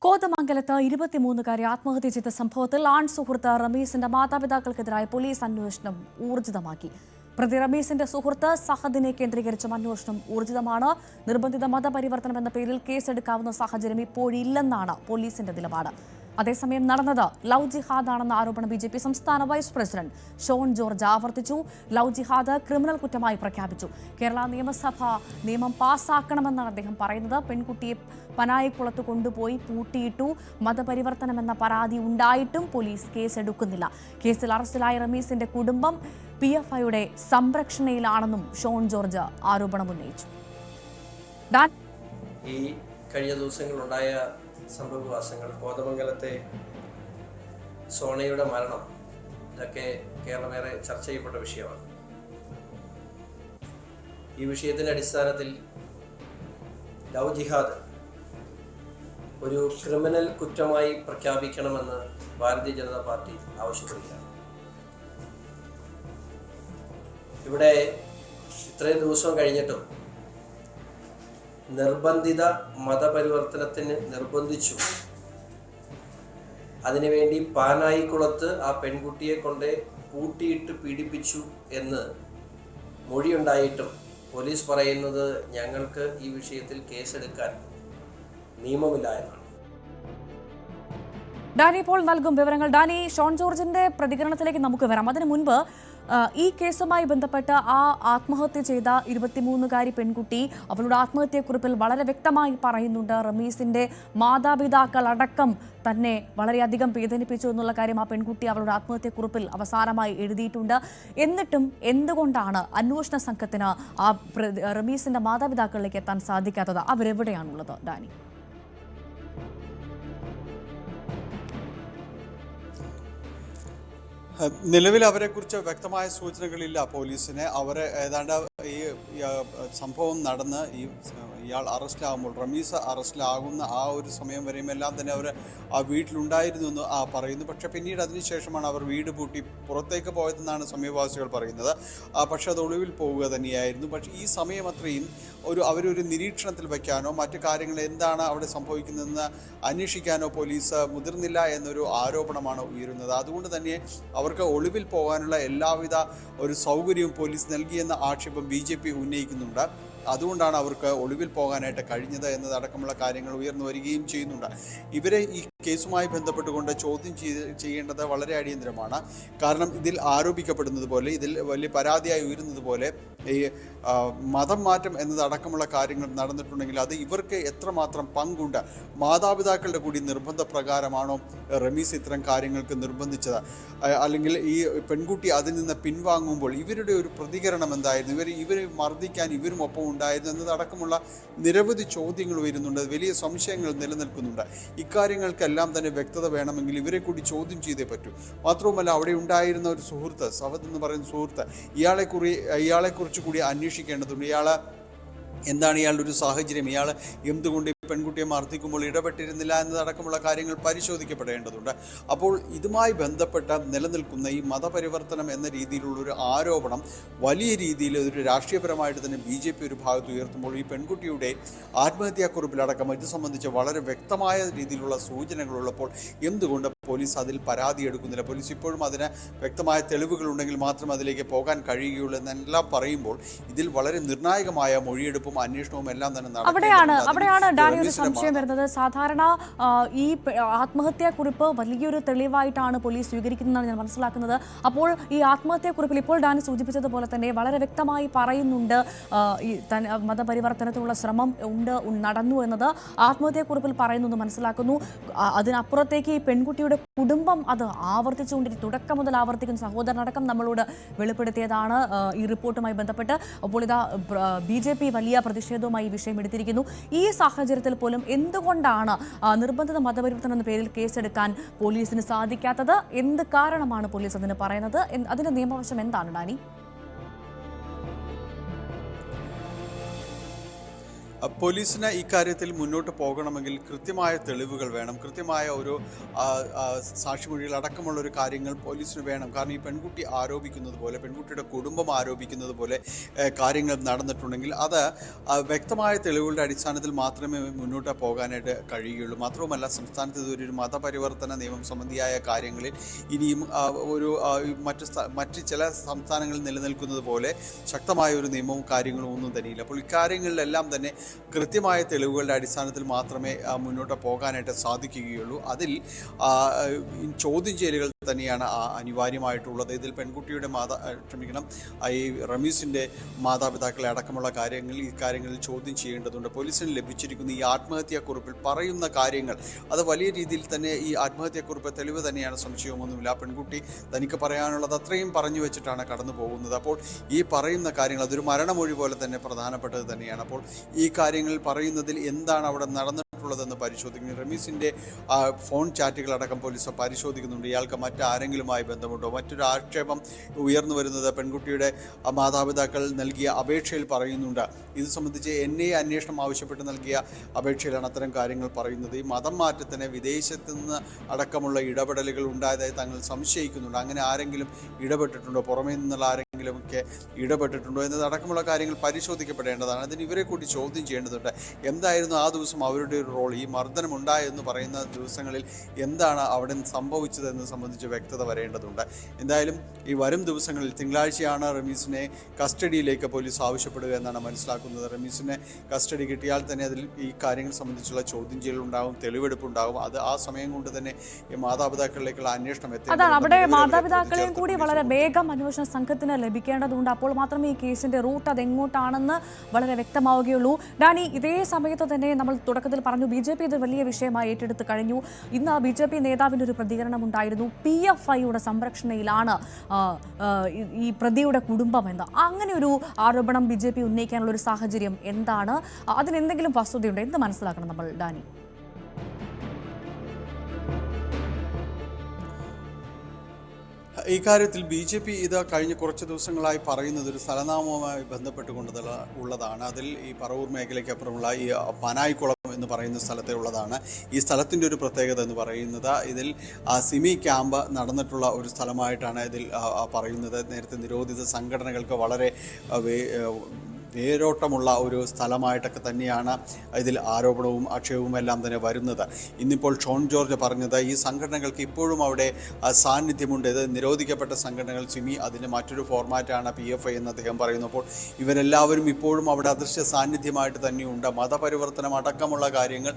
കോതമംഗലത്ത് 23-കാരി ആത്മഹത്യ ചെയ്ത സംഭവത്തിൽ സുഹൃത്ത് റമീസിന്റെ മാതാപിതാക്കൾക്കെതിരായ പോലീസ് അന്വേഷണം ഊർജിതമാക്കി. പ്രതി റമീസിന്റെ സുഹൃത്ത് സഹദിനെ കേന്ദ്രീകരിച്ചും അന്വേഷണം ഊർജിതമാണ്. നിർബന്ധിത മതപരിവർത്തനം എന്ന പേരിൽ കേസെടുക്കാവുന്ന സാഹചര്യം ഇപ്പോഴില്ലെന്നാണ് പോലീസിന്റെ നിലപാട്. അതേസമയം നടന്നത് ലവ് ജിഹാദാണെന്ന ആരോപണം ബിജെപി സംസ്ഥാന വൈസ് പ്രസിഡന്റ് ഷോൺ ജോർജ് ആവർത്തിച്ചു. ലവ് ജിഹാദ് ക്രിമിനൽ കുറ്റമായി പ്രഖ്യാപിച്ചു. കേരള നിയമസഭ നിയമം പാസ്സാക്കണമെന്നാണ് അദ്ദേഹം പറയുന്നത്. പെൺകുട്ടിയെ പനായിക്കുളത്ത് കൊണ്ടുപോയി പൂട്ടിയിട്ടു. മതപരിവർത്തനമെന്ന പരാതി ഉണ്ടായിട്ടും പോലീസ് കേസെടുക്കുന്നില്ല. കേസിൽ അറസ്റ്റിലായ റമീസിന്റെ കുടുംബം PFIയുടെ സംരക്ഷണയിലാണെന്നും ഷോൺ ജോർജ് ആരോപണമുന്നയിച്ചു. ഈ കഴിഞ്ഞ ദിവസങ്ങളുണ്ടായ സംഭവവികാസങ്ങൾ, കോതമംഗലത്തെ സോണയുടെ മരണം, ഇതൊക്കെ കേരളമേറെ ചർച്ച ചെയ്യപ്പെട്ട വിഷയമാണ്. ഈ വിഷയത്തിന്റെ അടിസ്ഥാനത്തിൽ ലവ് ജിഹാദ് ഒരു ക്രിമിനൽ കുറ്റമായി പ്രഖ്യാപിക്കണമെന്ന് ഭാരതീയ ജനതാ പാർട്ടി ആവശ്യപ്പെടുകയാണ്. ഇവിടെ ഇത്രയും ദിവസം കഴിഞ്ഞിട്ടും നിർബന്ധിത മതപരിവർത്തനത്തിന് നിർബന്ധിച്ചു. അതിനുവേണ്ടി പാനായിക്കുളത്ത് ആ പെൺകുട്ടിയെ കൊണ്ട് പൂട്ടിയിട്ട് പീഡിപ്പിച്ചു എന്ന് മൊഴിയുണ്ടായിട്ടും പോലീസ് പറയുന്നത് ഞങ്ങൾക്ക് ഈ വിഷയത്തിൽ കേസെടുക്കാൻ നിയമമില്ല എന്നാണ്. ഡാനി ഇപ്പോൾ നൽകും വിവരങ്ങൾ. ഡാനി, ഷോൺ ജോർജിന്റെ പ്രതികരണത്തിലേക്ക് നമുക്ക് വരാം. അതിനു മുൻപ് ഈ കേസുമായി ബന്ധപ്പെട്ട് ആ ആത്മഹത്യ ചെയ്ത 23-കാരി പെൺകുട്ടി അവളുടെ ആത്മഹത്യക്കുറിപ്പിൽ വളരെ വ്യക്തമായി പറയുന്നുണ്ട്. റമീസിന്റെ മാതാപിതാക്കൾ അടക്കം തന്നെ വളരെയധികം വേദനിപ്പിച്ചു എന്നുള്ള കാര്യം ആ പെൺകുട്ടി അവളുടെ ആത്മഹത്യക്കുറിപ്പിൽ അവസാനമായി എഴുതിയിട്ടുണ്ട്. എന്നിട്ടും എന്തുകൊണ്ടാണ് അന്വേഷണ സംഘത്തിന് ആ റമീസിന്റെ മാതാപിതാക്കളിലേക്ക് എത്താൻ സാധിക്കാത്തത്? അവരെവിടെയാണുള്ളത് ഡാനി? നിലവിൽ അവരെക്കുറിച്ച് വ്യക്തമായ സൂചനകളില്ല പോലീസിന്. അവർ ഏതാണ്ട് ഈ സംഭവം നടന്ന് ഇയാൾ അറസ്റ്റിലാകുമ്പോൾ, റമീസ് അറസ്റ്റിലാകുന്ന ആ ഒരു സമയം വരെയും എല്ലാം തന്നെ അവർ ആ വീട്ടിലുണ്ടായിരുന്നു എന്ന് പറയുന്നു. പക്ഷേ പിന്നീട് അതിനുശേഷമാണ് അവർ വീട് പൂട്ടി പുറത്തേക്ക് പോയതെന്നാണ് സമീപവാസികൾ പറയുന്നത്. പക്ഷേ അത് ഒളിവിൽ പോവുക തന്നെയായിരുന്നു. പക്ഷേ ഈ സമയം അത്രയും അവരൊരു നിരീക്ഷണത്തിൽ വയ്ക്കാനോ മറ്റു കാര്യങ്ങൾ എന്താണ് അവിടെ സംഭവിക്കുന്നതെന്ന് അന്വേഷിക്കാനോ പോലീസ് മുതിർന്നില്ല എന്നൊരു ആരോപണമാണ് ഉയരുന്നത്. അതുകൊണ്ട് തന്നെ അവർക്ക് ഒളിവിൽ പോകാനുള്ള എല്ലാവിധ ഒരു സൗകര്യവും പോലീസ് നൽകിയെന്ന ആക്ഷേപം BJP ഉന്നയിക്കുന്നുണ്ട്. അതുകൊണ്ടാണ് അവർക്ക് ഒളിവിൽ പോകാനായിട്ട് കഴിഞ്ഞത് എന്നതടക്കമുള്ള കാര്യങ്ങൾ ഉയർന്നു വരികയും ചെയ്യുന്നുണ്ട്. ഇവരെ ഈ കേസുമായി ബന്ധപ്പെട്ടുകൊണ്ട് ചോദ്യം ചെയ്യേണ്ടത് വളരെ അടിയന്തരമാണ്. കാരണം ഇതിൽ ആരോപിക്കപ്പെടുന്നത് പോലെ, ഇതിൽ വലിയ പരാതിയായി ഉയരുന്നത് പോലെ ഈ മതം മാറ്റം എന്നതടക്കമുള്ള കാര്യങ്ങൾ നടന്നിട്ടുണ്ടെങ്കിൽ അത് ഇവർക്ക് എത്രമാത്രം പങ്കുണ്ട്? മാതാപിതാക്കളുടെ കൂടി നിർബന്ധ പ്രകാരമാണോ റമീസ് ഇത്തരം കാര്യങ്ങൾക്ക് നിർബന്ധിച്ചത്? അല്ലെങ്കിൽ ഈ പെൺകുട്ടി അതിൽ നിന്ന് പിൻവാങ്ങുമ്പോൾ ഇവരുടെ ഒരു പ്രതികരണം എന്തായിരുന്നു? ഇവരെ മർദ്ദിക്കാൻ ഇവരും ഒപ്പം ഉണ്ടായിരുന്നു എന്നതടക്കമുള്ള നിരവധി ചോദ്യങ്ങൾ വരുന്നുണ്ട്. വലിയ സംശയങ്ങൾ നിലനിൽക്കുന്നുണ്ട്. ഇക്കാര്യങ്ങൾക്കെല്ലാം തന്നെ വ്യക്തത വേണമെങ്കിൽ ഇവരെ കൂടി ചോദ്യം ചെയ്തേ പറ്റൂ. മാത്രവുമല്ല, അവിടെ ഉണ്ടായിരുന്ന ഒരു സുഹൃത്ത്, സഹദ് എന്ന് പറയുന്ന സുഹൃത്ത്, ഇയാളെക്കുറിച്ച് കൂടി അന്വേഷിക്കേണ്ടതുണ്ട്. എന്താണ് ഇയാളുടെ ഒരു സാഹചര്യം? ഇയാൾ എന്തുകൊണ്ട് പെൺകുട്ടിയെ മർദ്ദിക്കുമ്പോൾ ഇടപെട്ടിരുന്നില്ല എന്നതടക്കമുള്ള കാര്യങ്ങൾ പരിശോധിക്കപ്പെടേണ്ടതുണ്ട്. അപ്പോൾ ഇതുമായി ബന്ധപ്പെട്ട നിലനിൽക്കുന്ന ഈ മതപരിവർത്തനം എന്ന രീതിയിലുള്ളൊരു ആരോപണം വലിയ രീതിയിൽ ഒരു രാഷ്ട്രീയപരമായിട്ട് തന്നെ BJP ഒരു ഭാഗത്ത് ഉയർത്തുമ്പോൾ ഈ പെൺകുട്ടിയുടെ ആത്മഹത്യാക്കുറിപ്പിലടക്കം ഇത് സംബന്ധിച്ച് വളരെ വ്യക്തമായ രീതിയിലുള്ള സൂചനകളുള്ളപ്പോൾ എന്തുകൊണ്ട് പോലീസ് അതിൽ പരാതി എടുക്കുന്നില്ല? പോലീസ് ഇപ്പോഴും അതിന് വ്യക്തമായ തെളിവുകളുണ്ടെങ്കിൽ മാത്രം അതിലേക്ക് പോകാൻ കഴിയുകയുള്ളൂ എന്നെല്ലാം പറയുമ്പോൾ ഇതിൽ വളരെ നിർണായകമായ മൊഴിയെടുപ്പും അന്വേഷണവും എല്ലാം തന്നെ അവിടെയാണ് ഒരു സംശയം വരുന്നത്. സാധാരണ ഈ ആത്മഹത്യാക്കുറിപ്പ് വലിയൊരു തെളിവായിട്ടാണ് പോലീസ് സ്വീകരിക്കുന്നതെന്നാണ് ഞാൻ മനസ്സിലാക്കുന്നത്. അപ്പോൾ ഈ ആത്മഹത്യാക്കുറിപ്പിൽ ഇപ്പോൾ ഡാനി സൂചിപ്പിച്ചതുപോലെ തന്നെ വളരെ വ്യക്തമായി പറയുന്നുണ്ട് ഈ മതപരിവർത്തനത്തിനുള്ള ശ്രമം നടന്നു എന്നത് ആത്മഹത്യാക്കുറിപ്പിൽ പറയുന്നു മനസ്സിലാക്കുന്നു. അതിനപ്പുറത്തേക്ക് ഈ പെൺകുട്ടിയുടെ കുടുംബം അത് ആവർത്തിച്ചുകൊണ്ടിരിക്കും, തുടക്കം മുതൽ ആവർത്തിക്കുന്ന സഹോദരനടക്കം നമ്മളോട് വെളിപ്പെടുത്തിയതാണ് ഈ റിപ്പോർട്ടുമായി ബന്ധപ്പെട്ട്. അപ്പോൾ ഇതാ BJP വലിയ പ്രതിഷേധവുമായി ഈ വിഷയം എടുത്തിരിക്കുന്നു. ഈ സാഹചര്യത്തിൽ പോലും എന്തുകൊണ്ടാണ് നിർബന്ധിത മതപരിവർത്തനം എന്ന പേരിൽ കേസെടുക്കാൻ പോലീസിന് സാധിക്കാത്തത്? എന്ത് കാരണമാണ് പോലീസ് അതിന് പറയുന്നത്? അതിന്റെ നിയമവശം എന്താണ് ഡാനി? പോലീസിന് ഇക്കാര്യത്തിൽ മുന്നോട്ട് പോകണമെങ്കിൽ കൃത്യമായ തെളിവുകൾ വേണം, കൃത്യമായ ഒരു സാക്ഷിമൊഴികൾ അടക്കമുള്ള ഒരു കാര്യങ്ങൾ പോലീസിന് വേണം. കാരണം ഈ പെൺകുട്ടി ആരോപിക്കുന്നത് പോലെ, പെൺകുട്ടിയുടെ കുടുംബം ആരോപിക്കുന്നത് പോലെ കാര്യങ്ങൾ നടന്നിട്ടുണ്ടെങ്കിൽ അത് വ്യക്തമായ തെളിവുകളുടെ അടിസ്ഥാനത്തിൽ മാത്രമേ മുന്നോട്ട് പോകാനായിട്ട് കഴിയുകയുള്ളൂ. മാത്രവുമല്ല, സംസ്ഥാനത്ത് ഇതൊരു മതപരിവർത്തന നിയമം സംബന്ധിയായ കാര്യങ്ങളിൽ ഇനിയും ഒരു മറ്റ് ചില സംസ്ഥാനങ്ങളിൽ നിലനിൽക്കുന്നത് പോലെ ശക്തമായ ഒരു നിയമവും കാര്യങ്ങളും ഒന്നും തന്നെയില്ല. അപ്പോൾ ഇക്കാര്യങ്ങളിലെല്ലാം തന്നെ കൃത്യമായ തെളിവുകളുടെ അടിസ്ഥാനത്തിൽ മാത്രമേ മുന്നോട്ട് പോകാനായിട്ട് സാധിക്കുകയുള്ളൂ. അതിൽ ചോദ്യം ചെയ്യലുകൾ തന്നെയാണ് അനിവാര്യമായിട്ടുള്ളത്. ഇതിൽ പെൺകുട്ടിയുടെ ഈ റമീസിൻ്റെ മാതാപിതാക്കളെ അടക്കമുള്ള ഈ കാര്യങ്ങളിൽ ചോദ്യം ചെയ്യേണ്ടതുണ്ട്. പോലീസിന് ലഭിച്ചിരിക്കുന്ന ഈ ആത്മഹത്യാക്കുറിപ്പിൽ പറയുന്ന കാര്യങ്ങൾ അത് വലിയ രീതിയിൽ തന്നെ ഈ ആത്മഹത്യാക്കുറിപ്പ് തെളിവ് തന്നെയാണ്, സംശയമൊന്നുമില്ല. ആ പെൺകുട്ടി തനിക്ക് പറയാനുള്ളത് അത്രയും പറഞ്ഞു വെച്ചിട്ടാണ് കടന്നു പോകുന്നത്. അപ്പോൾ ഈ പറയുന്ന കാര്യങ്ങൾ അതൊരു മരണമൊഴി പോലെ തന്നെ പ്രധാനപ്പെട്ടത് തന്നെയാണ്. അപ്പോൾ ഈ കാര്യങ്ങൾ പറയുന്നതിൽ എന്താണ് അവിടെ നടന്നിട്ടുള്ളതെന്ന് പരിശോധിക്കുന്നു. റമീസിൻ്റെ ഫോൺ ചാറ്റുകളടക്കം പോലീസ് പരിശോധിക്കുന്നുണ്ട്. ഇയാൾക്ക് മറ്റാരെങ്കിലുമായി ബന്ധമുണ്ടോ? മറ്റൊരു ആക്ഷേപം ഉയർന്നു വരുന്നത് പെൺകുട്ടിയുടെ മാതാപിതാക്കൾ നൽകിയ അപേക്ഷയിൽ പറയുന്നുണ്ട്. ഇത് സംബന്ധിച്ച് NIA അന്വേഷണം ആവശ്യപ്പെട്ട് നൽകിയ അപേക്ഷയിലാണ് അത്തരം കാര്യങ്ങൾ പറയുന്നത്. ഈ മതം മാറ്റത്തിന് വിദേശത്ത് നിന്ന് അടക്കമുള്ള ഇടപെടലുകൾ ഉണ്ടായതായി തങ്ങൾ സംശയിക്കുന്നുണ്ട്. അങ്ങനെ ആരെങ്കിലും ഇടപെട്ടിട്ടുണ്ടോ, പുറമേ നിന്നുള്ള ആരെങ്കിലുമൊക്കെ ഇടപെട്ടിട്ടുണ്ടോ എന്നതടക്കമുള്ള കാര്യങ്ങൾ പരിശോധിക്കപ്പെടേണ്ടതാണ്. അതിന് ഇവരെ കൂടി ചോദ്യം ചെയ്യേണ്ടതുണ്ട്. എന്തായിരുന്നു ആ ദിവസം അവരുടെ ഒരു റോൾ? ഈ മർദ്ദനം ഉണ്ടായെന്ന് പറയുന്ന ദിവസങ്ങളിൽ എന്താണ് അവിടെ സംഭവിച്ചതെന്ന് സംബന്ധിച്ച് വ്യക്തത വരേണ്ടതുണ്ട്. എന്തായാലും ഈ വരും ദിവസങ്ങളിൽ തിങ്കളാഴ്ചയാണ് റമീസിനെ കസ്റ്റഡിയിലേക്ക് പോലീസ് ആവശ്യപ്പെടുക എന്നാണ് മനസ്സിലാക്കുന്നത്. റമീസിനെ കസ്റ്റഡി കിട്ടിയാൽ തന്നെ അതിൽ ഈ കാര്യങ്ങൾ സംബന്ധിച്ചുള്ള ചോദ്യം ചെയ്യലുണ്ടാകും, തെളിവെടുപ്പുണ്ടാകും. അത് ആ സമയം കൊണ്ട് തന്നെ ഈ മാതാപിതാക്കളിലേക്കുള്ള അന്വേഷണം അതാണ്. അവിടെ മാതാപിതാക്കളെയും കൂടി വളരെ വേഗം അന്വേഷണ സംഘത്തിന് ലഭിക്കേണ്ടതുണ്ട്. അപ്പോൾ മാത്രമേ ഈ കേസിന്റെ റൂട്ട് അതെങ്ങോട്ടാണെന്ന് വളരെ വ്യക്തമാവുകയുള്ളൂ. ഡാനി, ഇതേ സമയത്ത് തന്നെ നമ്മൾ തുടക്കത്തിൽ പറഞ്ഞു BJP ഇത് വലിയ വിഷയമായി ഏറ്റെടുത്ത് കഴിഞ്ഞു. ഇന്ന് BJP നേതാവിൻ്റെ ഒരു പ്രതികരണം ഉണ്ടായിരുന്നു. PFIയുടെ സംരക്ഷണയിലാണ് ഈ പ്രതിയുടെ കുടുംബമെന്ന്. അങ്ങനെ ഒരു ആരോപണം BJP ഉന്നയിക്കാനുള്ള ഒരു സാഹചര്യം എന്താണ്? അതിനെന്തെങ്കിലും വസ്തുതയുണ്ട്? എന്ത് മനസ്സിലാക്കണം നമ്മൾ, ഡാനി? ഇക്കാര്യത്തിൽ BJP ഇത് കഴിഞ്ഞ കുറച്ച് ദിവസങ്ങളായി പറയുന്നത് ഒരു സ്ഥലനാമവുമായി ബന്ധപ്പെട്ടുകൊണ്ടുള്ളതാണ്. അതിൽ ഈ പറവൂർ മേഖലയ്ക്കപ്പുറമുള്ള ഈ പനായിക്കുളം എന്ന് പറയുന്ന സ്ഥലത്തെ ഉള്ളതാണ്. ഈ സ്ഥലത്തിൻ്റെ ഒരു പ്രത്യേകത എന്ന് പറയുന്നത് ഇതിൽ സിമി ക്യാമ്പ് നടന്നിട്ടുള്ള ഒരു സ്ഥലമായിട്ടാണ് ഇതിൽ പറയുന്നത്. നേരത്തെ നിരോധിത സംഘടനകൾക്ക് വളരെ വേരോട്ടമുള്ള ഒരു സ്ഥലമായിട്ടൊക്കെ തന്നെയാണ് ഇതിൽ ആരോപണവും ആക്ഷേപവും എല്ലാം തന്നെ വരുന്നത്. ഇന്നിപ്പോൾ ഷോൺ ജോർജ് പറഞ്ഞത് ഈ സംഘടനകൾക്ക് ഇപ്പോഴും അവിടെ സാന്നിധ്യമുണ്ട്. ഇത് നിരോധിക്കപ്പെട്ട സംഘടനകൾ സിമി, അതിന് മറ്റൊരു ഫോർമാറ്റാണ് PFI എന്ന് അദ്ദേഹം പറയുന്നു. അപ്പോൾ ഇവരെല്ലാവരും ഇപ്പോഴും അവിടെ അദൃശ്യ സാന്നിധ്യമായിട്ട് തന്നെയുണ്ട്. മതപരിവർത്തനം അടക്കമുള്ള കാര്യങ്ങൾ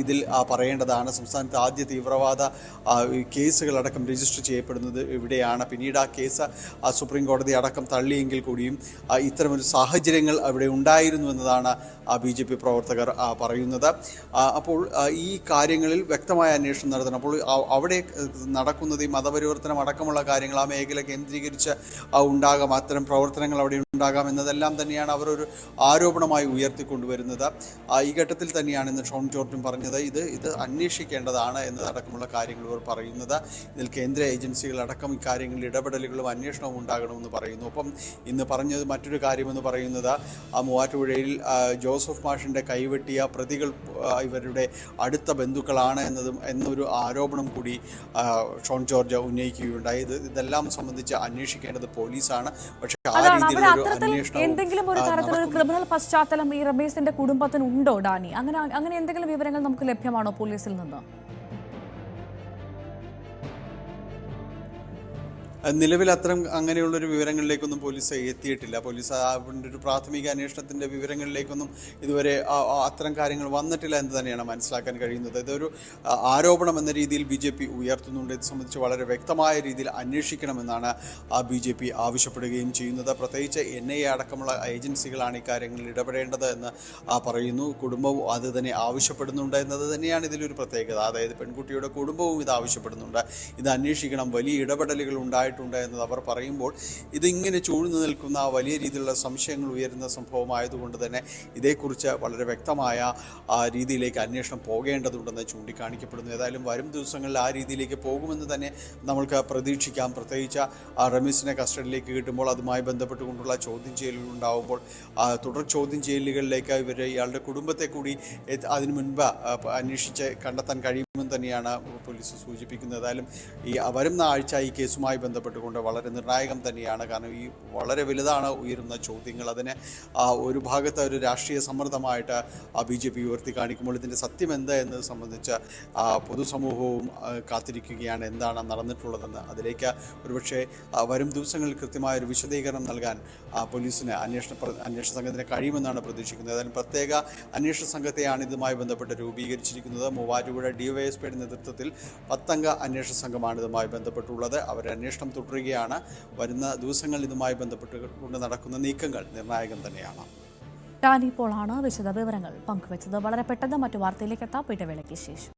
ഇതിൽ പറയേണ്ടതാണ്. സംസ്ഥാനത്ത് ആദ്യ തീവ്രവാദ കേസുകളടക്കം രജിസ്റ്റർ ചെയ്യപ്പെടുന്നത് ഇവിടെയാണ്. പിന്നീട് ആ കേസ് സുപ്രീം കോടതി അടക്കം തള്ളിയെങ്കിൽ കൂടിയും ഇത്തരമൊരു സാഹചര്യം അവിടെ ഉണ്ടായിരുന്നു എന്നതാണ് BJP പ്രവർത്തകർ പറയുന്നത്. അപ്പോൾ ഈ കാര്യങ്ങളിൽ വ്യക്തമായ അന്വേഷണം നടത്തണം. അപ്പോൾ അവിടെ നടക്കുന്നത് ഈ മതപരിവർത്തനം അടക്കമുള്ള കാര്യങ്ങൾ ആ മേഖല കേന്ദ്രീകരിച്ച് ഉണ്ടാകാം, അത്തരം പ്രവർത്തനങ്ങൾ അവിടെ ഉണ്ടാകാം എന്നതെല്ലാം തന്നെയാണ് അവർ ഒരു ആരോപണമായി ഉയർത്തിക്കൊണ്ടുവരുന്നത്. ഈ ഘട്ടത്തിൽ തന്നെയാണ് ഇന്ന് ഷോൺ ജോർജും പറഞ്ഞത് ഇത് അന്വേഷിക്കേണ്ടതാണ് എന്നതടക്കമുള്ള കാര്യങ്ങൾ അവർ പറയുന്നത്. ഇതിൽ കേന്ദ്ര ഏജൻസികളടക്കം ഇക്കാര്യങ്ങളിൽ ഇടപെടലുകളും അന്വേഷണവും ഉണ്ടാകണമെന്ന് പറയുന്നു. ഒപ്പം ഇന്ന് പറഞ്ഞത് മറ്റൊരു കാര്യമെന്ന് പറയുന്നത് മൂവാറ്റുപുഴയിൽ ജോസഫ് മാഷിൻ്റെ കൈവെട്ടിയ പ്രതികൾ ഇവരുടെ അടുത്ത ബന്ധുക്കളാണ് എന്നൊരു ആരോപണം കൂടി ഷോൺ ജോർജ് ഉന്നയിക്കുകയുണ്ടായി. ഇതെല്ലാം സംബന്ധിച്ച് അന്വേഷിക്കേണ്ടത് പോലീസാണ്. പക്ഷേ ആ രീതിയിലുള്ള എന്തെങ്കിലും ഒരു തരത്തിലൊരു ക്രിമിനൽ പശ്ചാത്തലം ഈ റമീസിന്റെ കുടുംബത്തിന് ഉണ്ടോ, ഡാനി? അങ്ങനെ എന്തെങ്കിലും വിവരങ്ങൾ നമുക്ക് ലഭ്യമാണോ പോലീസിൽ നിന്ന്? നിലവിൽ അങ്ങനെയുള്ളൊരു വിവരങ്ങളിലേക്കൊന്നും പോലീസ് എത്തിയിട്ടില്ല. പോലീസ് അതിൻ്റെ ഒരു പ്രാഥമിക അന്വേഷണത്തിൻ്റെ വിവരങ്ങളിലേക്കൊന്നും ഇതുവരെ അത്തരം കാര്യങ്ങൾ വന്നിട്ടില്ല എന്ന് തന്നെയാണ് മനസ്സിലാക്കാൻ കഴിയുന്നത്. ഇതൊരു ആരോപണം എന്ന രീതിയിൽ BJP ഉയർത്തുന്നുണ്ട്. ഇത് സംബന്ധിച്ച് വളരെ വ്യക്തമായ രീതിയിൽ അന്വേഷിക്കണമെന്നാണ് BJP ആവശ്യപ്പെടുകയും ചെയ്യുന്നത്. പ്രത്യേകിച്ച് NIA അടക്കമുള്ള ഏജൻസികളാണ് ഇക്കാര്യങ്ങളിൽ ഇടപെടേണ്ടത് എന്ന് പറയുന്നു. കുടുംബവും അത് തന്നെ ആവശ്യപ്പെടുന്നുണ്ട് എന്നത് തന്നെയാണ് ഇതിലൊരു പ്രത്യേകത. അതായത് പെൺകുട്ടിയുടെ കുടുംബവും ഇത് ആവശ്യപ്പെടുന്നുണ്ട്. ഇത് അന്വേഷിക്കണം. വലിയ ഇടപെടലുകൾ ഉണ്ടായിട്ട് ഉണ്ടായിട്ടുണ്ട് എന്നത് അവർ പറയുമ്പോൾ ഇതിങ്ങനെ ചൂഴ്ന്നു നിൽക്കുന്ന വലിയ രീതിയിലുള്ള സംശയങ്ങൾ ഉയരുന്ന സംഭവമായതുകൊണ്ട് തന്നെ ഇതേക്കുറിച്ച് വളരെ വ്യക്തമായ രീതിയിലേക്ക് അന്വേഷണം പോകേണ്ടതുണ്ടെന്ന് ചൂണ്ടിക്കാണിക്കപ്പെടുന്നു. ഏതായാലും വരും ദിവസങ്ങളിൽ ആ രീതിയിലേക്ക് പോകുമെന്ന് തന്നെ നമ്മൾക്ക് പ്രതീക്ഷിക്കാം. പ്രത്യേകിച്ച് റമീസിനെ കസ്റ്റഡിയിലേക്ക് കിട്ടുമ്പോൾ അതുമായി ബന്ധപ്പെട്ടുകൊണ്ടുള്ള ചോദ്യം ചെയ്യലുകൾ ഉണ്ടാകുമ്പോൾ തുടർ ചോദ്യം ചെയ്യലുകളിലേക്ക് ഇയാളുടെ കുടുംബത്തെ കൂടി അതിനു മുൻപ് അന്വേഷിച്ച് കണ്ടെത്താൻ കഴിയുമെന്ന് തന്നെയാണ് പോലീസ് സൂചിപ്പിക്കുന്നത്. ഏതായാലും ഈ വരുന്ന ആഴ്ച ഈ കേസുമായി ബന്ധപ്പെട്ടുകൊണ്ട് വളരെ നിർണായകം തന്നെയാണ്. കാരണം ഈ വളരെ വലുതാണ് ഉയരുന്ന ചോദ്യങ്ങൾ. അതിനെ ഒരു ഭാഗത്ത് ഒരു രാഷ്ട്രീയ സമ്മർദ്ദമായിട്ട് BJP ഉയർത്തി കാണിക്കുമ്പോൾ ഇതിൻ്റെ സത്യം എന്താ എന്നത് സംബന്ധിച്ച് പൊതുസമൂഹവും കാത്തിരിക്കുകയാണ് എന്താണ് നടന്നിട്ടുള്ളതെന്ന്. അതിലേക്ക് ഒരുപക്ഷെ വരും ദിവസങ്ങളിൽ കൃത്യമായൊരു വിശദീകരണം നൽകാൻ പോലീസിന് അന്വേഷണ സംഘത്തിന് കഴിയുമെന്നാണ് പ്രതീക്ഷിക്കുന്നത്. ഏതായാലും പ്രത്യേക അന്വേഷണ സംഘത്തെയാണ് ഇതുമായി ബന്ധപ്പെട്ട് രൂപീകരിച്ചിരിക്കുന്നത്. മൂവാറ്റുപുഴ DYSPയുടെ നേതൃത്വത്തിൽ 10 അംഗ അന്വേഷണ സംഘമാണ് ഇതുമായി ബന്ധപ്പെട്ടുള്ളത്. അവർ അന്വേഷണം തുടരുകയാണ്. വരുന്ന ദിവസങ്ങളിൽ ഇതുമായി ബന്ധപ്പെട്ടുകൊണ്ട് നടക്കുന്ന നീക്കങ്ങൾ നിർണായകം തന്നെയാണ്. ടാനി പോളാണ് വിശദ വിവരങ്ങൾ പങ്കുവച്ചത്. വളരെ പെട്ടെന്ന് മറ്റു വാർത്തയിലേക്ക് എത്താം. ഇടവേളയ്ക്ക് ശേഷം.